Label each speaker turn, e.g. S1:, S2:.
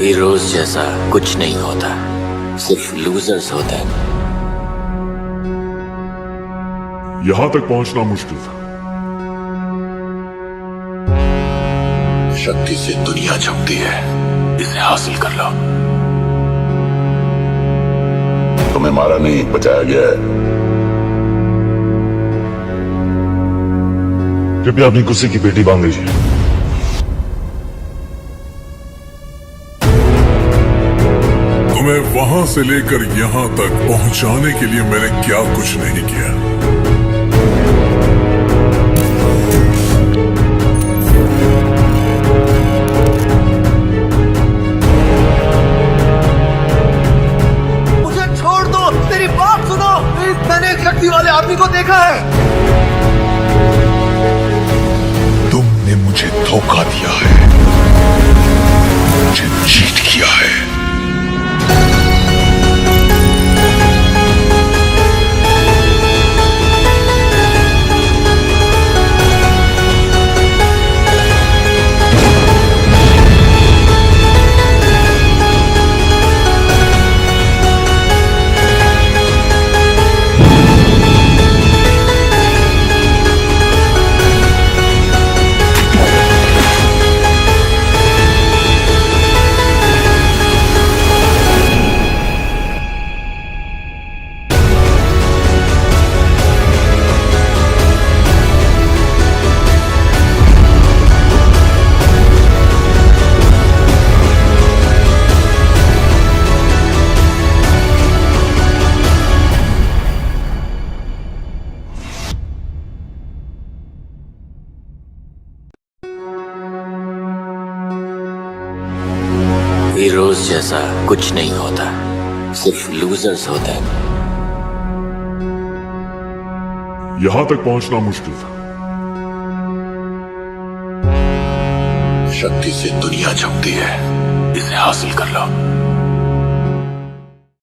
S1: Heroes जैसा कुछ नहीं होता, सिर्फ लूजर्स होते हैं।
S2: यहां तक पहुंचना मुश्किल था।
S1: शक्ति से दुनिया झुकती है, इसे हासिल कर लो।
S3: तुम्हें मारा नहीं, बचाया गया है।
S2: कृपया अपनी कुर्सी की पेटी बांध लीजिए।
S4: तुम्हें वहां से लेकर यहां तक पहुंचाने के लिए मैंने क्या कुछ नहीं किया।
S5: मुझे छोड़ दो, तेरी बात सुनो। मैंने एक शक्ति वाले आदमी को देखा है।
S4: तुमने मुझे धोखा दिया है, मुझे चीट किया है।
S1: हीरोज जैसा कुछ नहीं होता, सिर्फ लूजर्स होते हैं।
S2: यहां तक पहुंचना मुश्किल था।
S1: शक्ति से दुनिया झुकती है, इसे हासिल कर लो।